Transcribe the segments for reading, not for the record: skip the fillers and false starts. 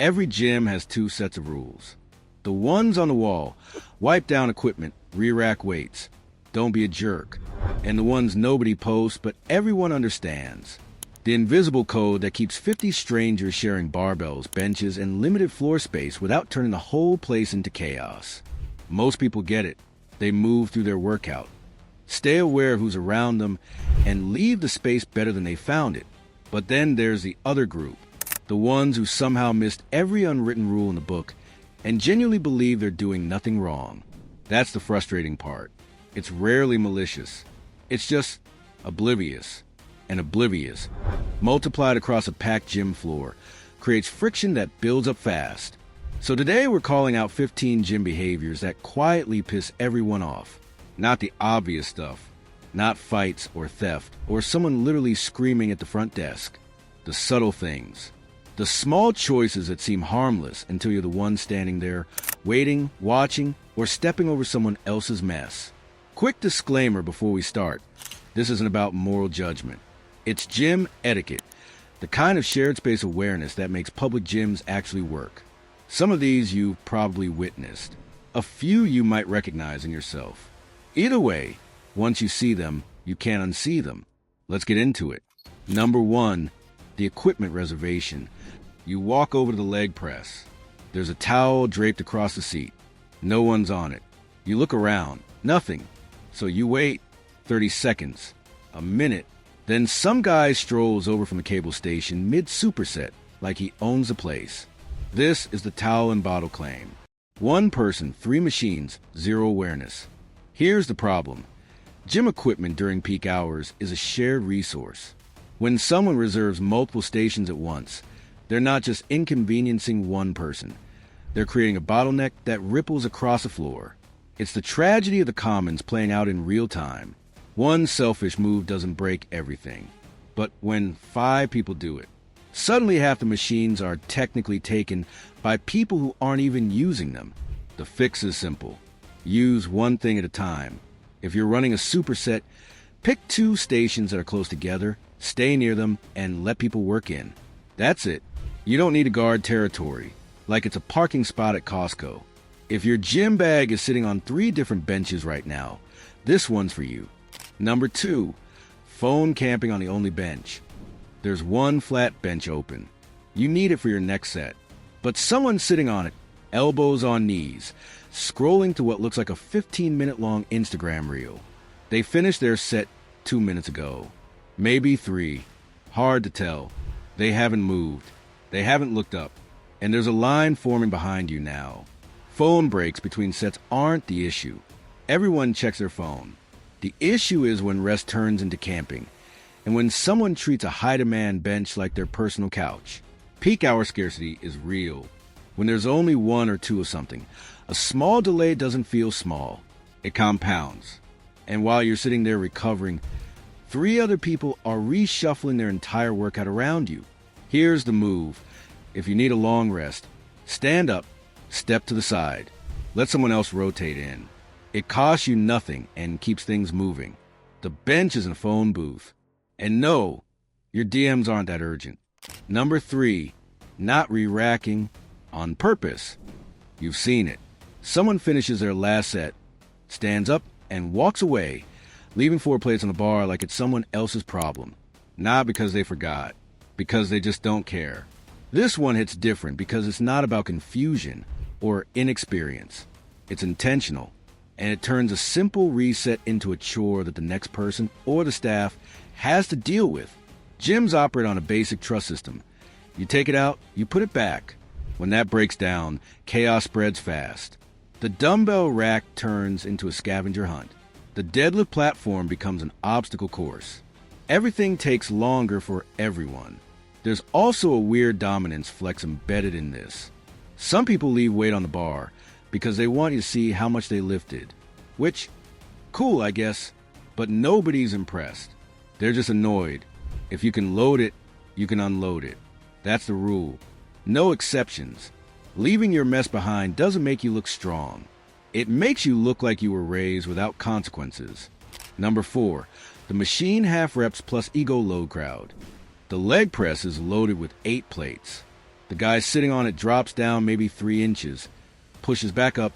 Every gym has two sets of rules. The ones on the wall: wipe down equipment, re-rack weights, don't be a jerk. And the ones nobody posts but everyone understands. The invisible code that keeps 50 strangers sharing barbells, benches, and limited floor space without turning the whole place into chaos. Most people get it. They move through their workout. Stay aware of who's around them and leave the space better than they found it. But then there's the other group. The ones who somehow missed every unwritten rule in the book and genuinely believe they're doing nothing wrong. That's the frustrating part. It's rarely malicious. It's just oblivious. And oblivious, multiplied across a packed gym floor, creates friction that builds up fast. So today we're calling out 15 gym behaviors that quietly piss everyone off. Not the obvious stuff. Not fights or theft or someone literally screaming at the front desk. The subtle things. The small choices that seem harmless until you're the one standing there, waiting, watching, or stepping over someone else's mess. Quick disclaimer before we start. This isn't about moral judgment. It's gym etiquette, the kind of shared space awareness that makes public gyms actually work. Some of these you've probably witnessed. A few you might recognize in yourself. Either way, once you see them, you can't unsee them. Let's get into it. Number 1, the equipment reservation. You walk over to the leg press. There's a towel draped across the seat. No one's on it. You look around. Nothing. So you wait 30 seconds, a minute. Then some guy strolls over from the cable station mid-superset, like he owns the place. This is the towel and bottle claim. One person, 3 machines, 0 awareness. Here's the problem. Gym equipment during peak hours is a shared resource. When someone reserves multiple stations at once, they're not just inconveniencing one person. They're creating a bottleneck that ripples across the floor. It's the tragedy of the commons playing out in real time. One selfish move doesn't break everything. But when 5 people do it, suddenly half the machines are technically taken by people who aren't even using them. The fix is simple. Use one thing at a time. If you're running a superset, pick 2 stations that are close together, stay near them, and let people work in. That's it. You don't need to guard territory, like it's a parking spot at Costco. If your gym bag is sitting on 3 different benches right now, this one's for you. Number 2, phone camping on the only bench. There's one flat bench open. You need it for your next set. But someone's sitting on it, elbows on knees, scrolling to what looks like a 15-minute long Instagram reel. They finished their set 2 minutes ago. Maybe 3. Hard to tell. They haven't moved. They haven't looked up. And there's a line forming behind you now. Phone breaks between sets aren't the issue. Everyone checks their phone. The issue is when rest turns into camping, and when someone treats a high-demand bench like their personal couch. Peak hour scarcity is real. When there's only 1 or 2 of something, a small delay doesn't feel small. It compounds. And while you're sitting there recovering, 3 other people are reshuffling their entire workout around you. Here's the move. If you need a long rest, stand up, step to the side, let someone else rotate in. It costs you nothing and keeps things moving. The bench is a phone booth. And no, your DMs aren't that urgent. Number 3, not re-racking on purpose. You've seen it. Someone finishes their last set, stands up, and walks away, leaving 4 plates on the bar like it's someone else's problem. Not because they forgot, because they just don't care. This one hits different because it's not about confusion or inexperience. It's intentional. And it turns a simple reset into a chore that the next person or the staff has to deal with. Gyms operate on a basic trust system. You take it out, you put it back. When that breaks down, chaos spreads fast. The dumbbell rack turns into a scavenger hunt. The deadlift platform becomes an obstacle course. Everything takes longer for everyone. There's also a weird dominance flex embedded in this. Some people leave weight on the bar because they want you to see how much they lifted. Which, cool, I guess, but nobody's impressed. They're just annoyed. If you can load it, you can unload it. That's the rule. No exceptions. Leaving your mess behind doesn't make you look strong. It makes you look like you were raised without consequences. Number 4, the machine half reps plus ego load crowd. The leg press is loaded with 8 plates. The guy sitting on it drops down maybe 3 inches, pushes back up,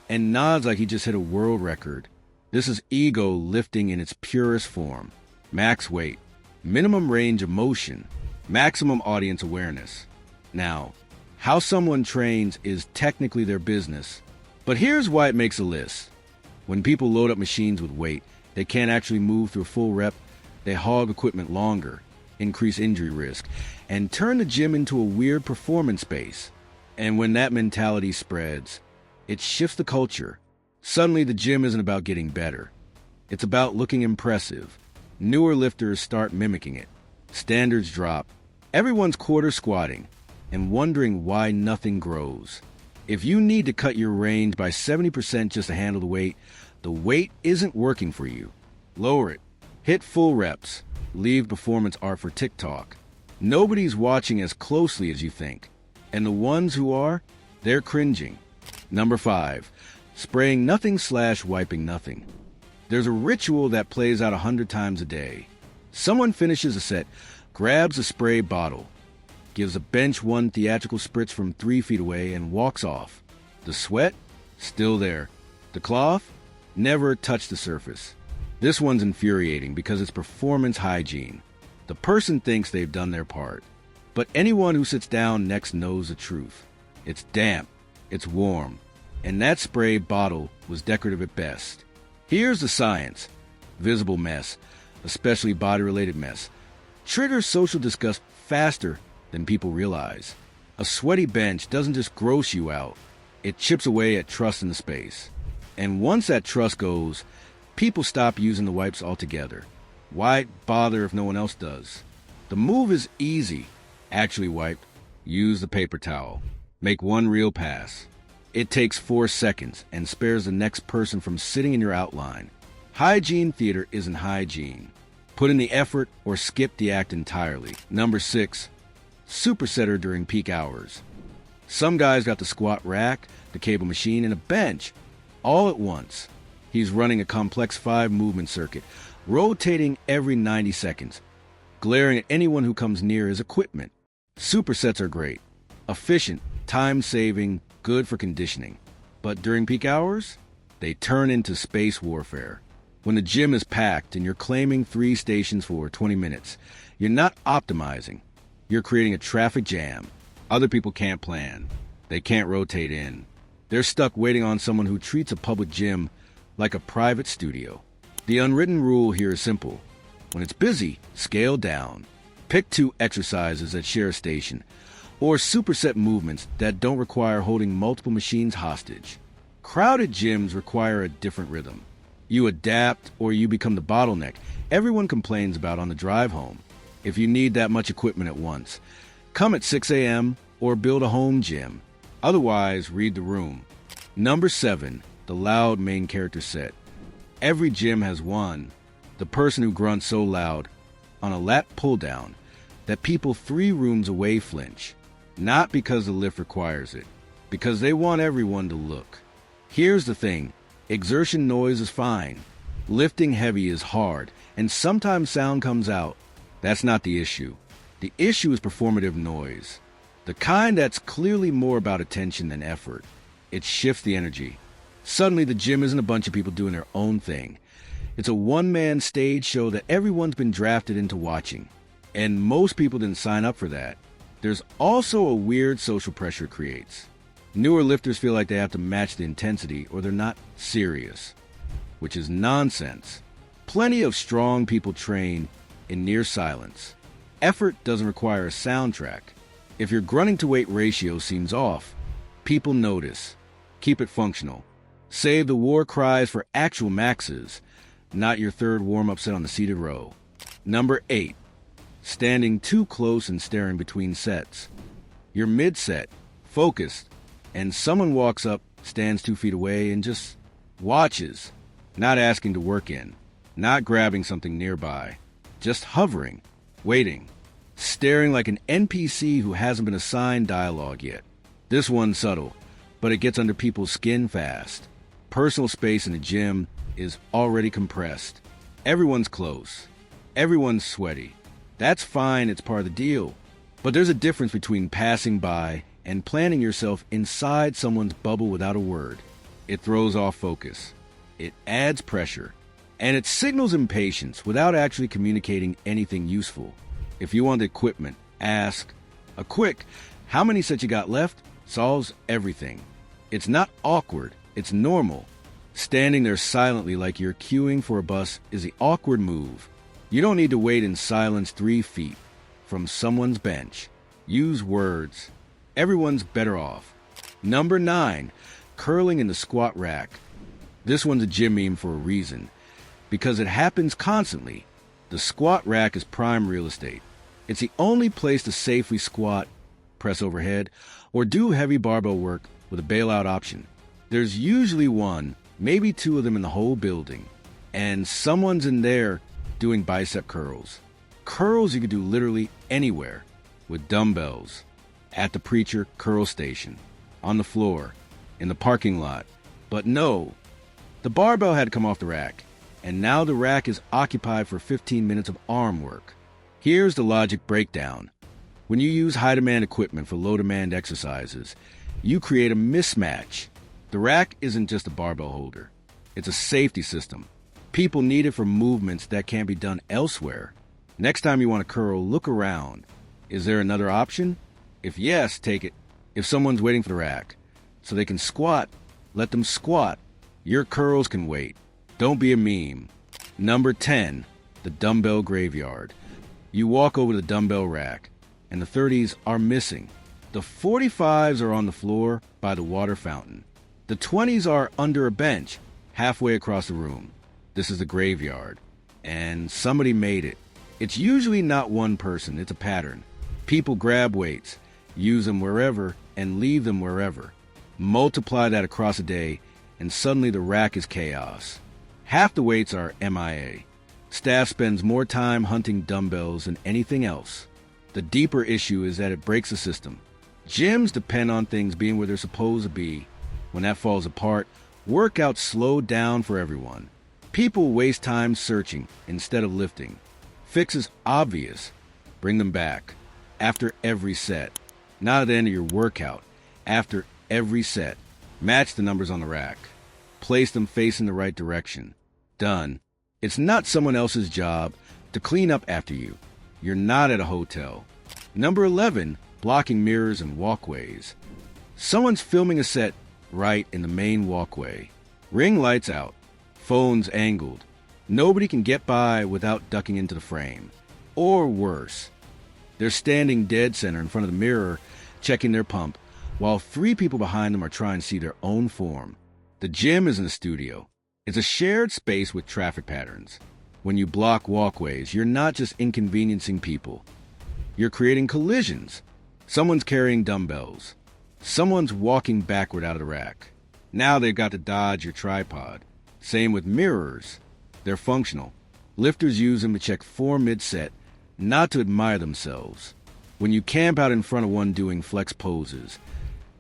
and nods like he just hit a world record. This is ego lifting in its purest form. Max weight, minimum range of motion, maximum audience awareness. Now, how someone trains is technically their business, but here's why it makes a list. When people load up machines with weight, they can't actually move through a full rep. They hog equipment longer, increase injury risk, and turn the gym into a weird performance space. And when that mentality spreads, it shifts the culture. Suddenly, the gym isn't about getting better. It's about looking impressive. Newer lifters start mimicking it. Standards drop. Everyone's quarter squatting and wondering why nothing grows. If you need to cut your range by 70% just to handle the weight isn't working for you. Lower it. Hit full reps. Leave performance art for TikTok. Nobody's watching as closely as you think. And the ones who are, they're cringing. Number 5, spraying nothing/wiping nothing. There's a ritual that plays out 100 times a day. Someone finishes a set, grabs a spray bottle, gives a bench one theatrical spritz from 3 feet away, and walks off. The sweat? Still there. The cloth? Never touched the surface. This one's infuriating because it's performance hygiene. The person thinks they've done their part. But anyone who sits down next knows the truth. It's damp. It's warm. And that spray bottle was decorative at best. Here's the science. Visible mess, especially body-related mess, triggers social disgust faster than people realize. A sweaty bench doesn't just gross you out. It chips away at trust in the space. And once that trust goes, people stop using the wipes altogether. Why bother if no one else does? The move is easy. Actually wipe. Use the paper towel. Make one real pass. It takes 4 seconds and spares the next person from sitting in your outline. Hygiene theater isn't hygiene. Put in the effort or skip the act entirely. Number 6, supersetter during peak hours. Some guy's got the squat rack, the cable machine, and a bench all at once. He's running a complex 5-movement circuit, rotating every 90 seconds, glaring at anyone who comes near his equipment. Supersets are great, efficient, time-saving, good for conditioning. But during peak hours, they turn into space warfare. When the gym is packed and you're claiming 3 stations for 20 minutes, you're not optimizing. You're creating a traffic jam. Other people can't plan. They can't rotate in. They're stuck waiting on someone who treats a public gym like a private studio. The unwritten rule here is simple. When it's busy, scale down. Pick 2 exercises that share a station, or superset movements that don't require holding multiple machines hostage. Crowded gyms require a different rhythm. You adapt or you become the bottleneck everyone complains about on the drive home. If you need that much equipment at once, come at 6 a.m. or build a home gym. Otherwise, read the room. Number 7, the loud main character set. Every gym has one. The person who grunts so loud on a lat pull-down that people 3 rooms away flinch. Not because the lift requires it, because they want everyone to look. Here's the thing. Exertion noise is fine. Lifting heavy is hard, and sometimes sound comes out. That's not the issue. The issue is performative noise. The kind that's clearly more about attention than effort. It shifts the energy. Suddenly, the gym isn't a bunch of people doing their own thing. It's a one-man stage show that everyone's been drafted into watching. And most people didn't sign up for that. There's also a weird social pressure it creates. Newer lifters feel like they have to match the intensity or they're not serious, which is nonsense. Plenty of strong people train in near silence. Effort doesn't require a soundtrack. If your grunting to weight ratio seems off, people notice. Keep it functional. Save the war cries for actual maxes, not your third warm-up set on the seated row. Number 8, standing too close and staring between sets. You're mid-set, focused, and someone walks up, stands 2 feet away, and just watches, not asking to work in, not grabbing something nearby, just hovering, waiting, staring like an NPC who hasn't been assigned dialogue yet. This one's subtle, but it gets under people's skin fast. Personal space in the gym is already compressed. Everyone's close. Everyone's sweaty. That's fine, it's part of the deal. But there's a difference between passing by and planting yourself inside someone's bubble without a word. It throws off focus. It adds pressure. And it signals impatience without actually communicating anything useful. If you want equipment, ask. A quick, "How many sets you got left?" solves everything. It's not awkward, it's normal. Standing there silently like you're queuing for a bus is the awkward move. You don't need to wait in silence 3 feet from someone's bench. Use words. Everyone's better off. Number 9, curling in the squat rack. This one's a gym meme for a reason. Because it happens constantly. The squat rack is prime real estate. It's the only place to safely squat, press overhead, or do heavy barbell work with a bailout option. There's usually 1, maybe 2 of them in the whole building. And someone's in there doing bicep curls. Curls you can do literally anywhere. With dumbbells. At the preacher curl station. On the floor. In the parking lot. But no. The barbell had to come off the rack. And now the rack is occupied for 15 minutes of arm work. Here's the logic breakdown. When you use high-demand equipment for low-demand exercises, you create a mismatch. The rack isn't just a barbell holder. It's a safety system. People need it for movements that can't be done elsewhere. Next time you want to curl, look around. Is there another option? If yes, take it. If someone's waiting for the rack so they can squat, let them squat. Your curls can wait. Don't be a meme. Number 10, the dumbbell graveyard. You walk over to the dumbbell rack, and the 30s are missing. The 45s are on the floor by the water fountain. The 20s are under a bench, halfway across the room. This is the graveyard. And somebody made it. It's usually not one person, it's a pattern. People grab weights, use them wherever, and leave them wherever. Multiply that across a day, and suddenly the rack is chaos. Half the weights are MIA. Staff spends more time hunting dumbbells than anything else. The deeper issue is that it breaks the system. Gyms depend on things being where they're supposed to be. When that falls apart, workouts slow down for everyone. People waste time searching instead of lifting. Fix is obvious. Bring them back. After every set. Not at the end of your workout. After every set. Match the numbers on the rack. Place them facing the right direction. Done. It's not someone else's job to clean up after you. You're not at a hotel. Number 11, blocking mirrors and walkways. Someone's filming a set right in the main walkway. Ring lights out. Phones angled. Nobody can get by without ducking into the frame. Or worse. They're standing dead center in front of the mirror, checking their pump, while 3 people behind them are trying to see their own form. The gym isn't a studio. It's a shared space with traffic patterns. When you block walkways, you're not just inconveniencing people. You're creating collisions. Someone's carrying dumbbells. Someone's walking backward out of the rack. Now they've got to dodge your tripod. Same with mirrors. They're functional. Lifters use them to check form mid-set, not to admire themselves. When you camp out in front of one doing flex poses,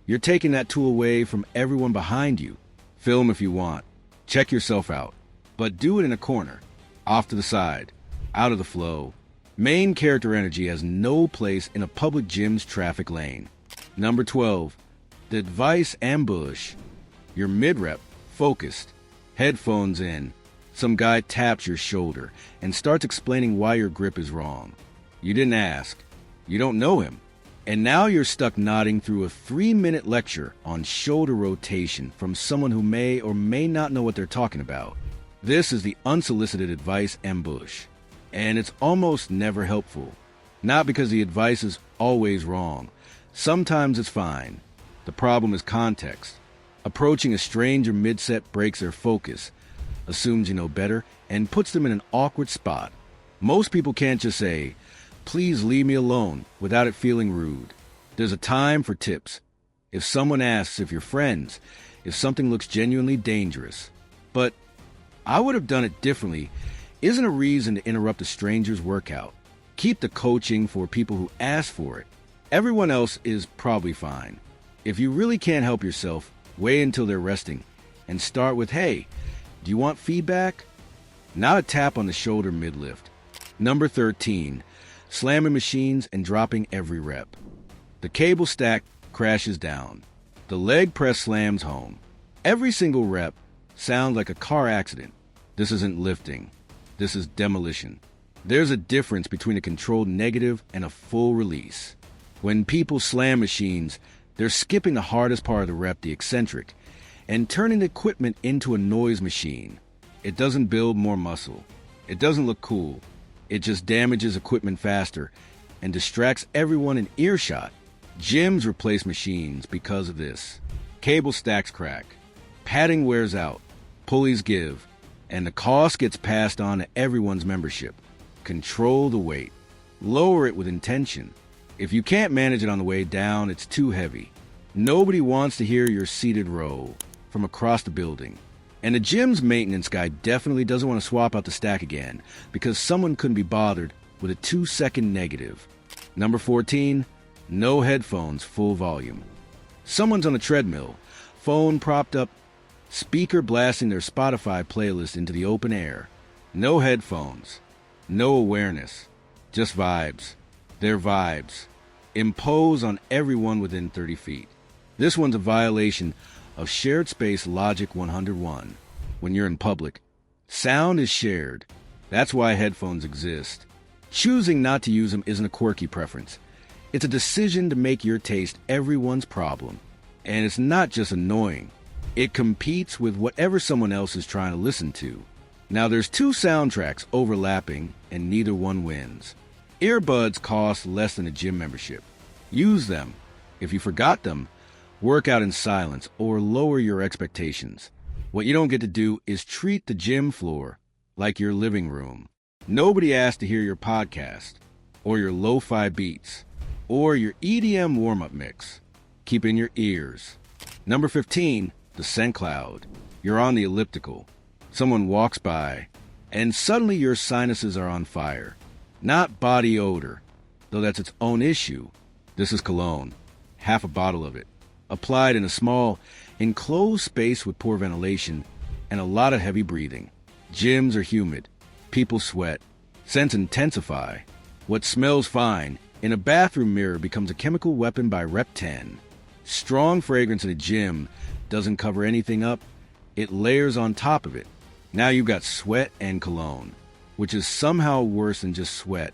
you're taking that tool away from everyone behind you. Film if you want. Check yourself out. But do it in a corner. Off to the side. Out of the flow. Main character energy has no place in a public gym's traffic lane. Number 12. The advice ambush. You're mid-rep, focused, headphones in. Some guy taps your shoulder and starts explaining why your grip is wrong. You didn't ask. You don't know him. And now you're stuck nodding through a 3-minute lecture on shoulder rotation from someone who may or may not know what they're talking about. This is the unsolicited advice ambush. And it's almost never helpful. Not because the advice is always wrong. Sometimes it's fine. The problem is context. Approaching a stranger mid-set breaks their focus, assumes you know better, and puts them in an awkward spot. Most people can't just say, "Please leave me alone," without it feeling rude. There's a time for tips. If someone asks if you're friends, if something looks genuinely dangerous. But I would have done it differently isn't a reason to interrupt a stranger's workout. Keep the coaching for people who ask for it. Everyone else is probably fine. If you really can't help yourself, wait until they're resting and start with, "Hey, do you want feedback?" Not a tap on the shoulder mid-lift. Number 13. slamming machines and dropping every rep. The cable stack crashes down. The leg press slams home. Every single rep sounds like a car accident. This isn't lifting. This is demolition. There's a difference between a controlled negative and a full release. When people slam machines, they're skipping the hardest part of the rep, the eccentric, and turning the equipment into a noise machine. It doesn't build more muscle. It doesn't look cool. It just damages equipment faster and distracts everyone in earshot. Gyms replace machines because of this. Cable stacks crack. Padding wears out. Pulleys give. And the cost gets passed on to everyone's membership. Control the weight. Lower it with intention. If you can't manage it on the way down, it's too heavy. Nobody wants to hear your seated row from across the building. And the gym's maintenance guy definitely doesn't want to swap out the stack again because someone couldn't be bothered with a 2-second negative. Number 14, no headphones full volume. Someone's on a treadmill, phone propped up, speaker blasting their Spotify playlist into the open air. No headphones, no awareness, just vibes. Their vibes impose on everyone within 30 feet. This one's a violation of shared space logic 101. When you're in public, sound is shared. That's why headphones exist. Choosing not to use them isn't a quirky preference. It's a decision to make your taste everyone's problem. And it's not just annoying. It competes with whatever someone else is trying to listen to. Now there's two soundtracks overlapping and neither one wins. Earbuds cost less than a gym membership. Use them. If you forgot them, work out in silence or lower your expectations. What you don't get to do is treat the gym floor like your living room. Nobody asked to hear your podcast, or your lo-fi beats, or your EDM warm-up mix. Keep in your ears. Number 15, the scent cloud. You're on the elliptical. Someone walks by, and suddenly your sinuses are on fire. Not body odor, though that's its own issue. This is cologne, half a bottle of it, applied in a small, enclosed space with poor ventilation and a lot of heavy breathing. Gyms are humid. People sweat. Scents intensify. What smells fine in a bathroom mirror becomes a chemical weapon by Rep 10. Strong fragrance in a gym doesn't cover anything up. It layers on top of it. Now you've got sweat and cologne, which is somehow worse than just sweat.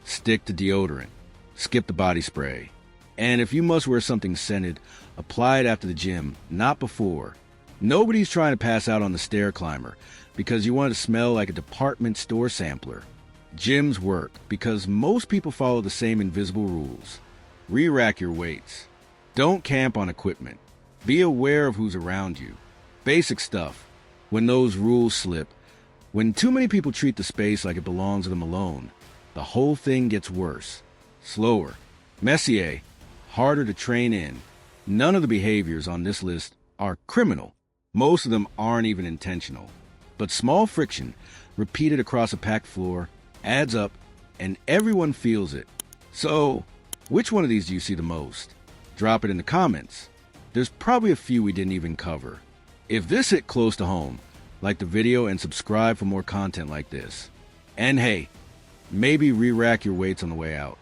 Stick to deodorant. Skip the body spray. And if you must wear something scented, apply it after the gym, not before. Nobody's trying to pass out on the stair climber because you want to smell like a department store sampler. Gyms work because most people follow the same invisible rules. Re-rack your weights. Don't camp on equipment. Be aware of who's around you. Basic stuff. When those rules slip, when too many people treat the space like it belongs to them alone, the whole thing gets worse. Slower. Messier. Harder to train in. None of the behaviors on this list are criminal. Most of them aren't even intentional. But small friction, repeated across a packed floor, adds up, and everyone feels it. So, which one of these do you see the most? Drop it in the comments. There's probably a few we didn't even cover. If this hit close to home, like the video and subscribe for more content like this. And hey, maybe re-rack your weights on the way out.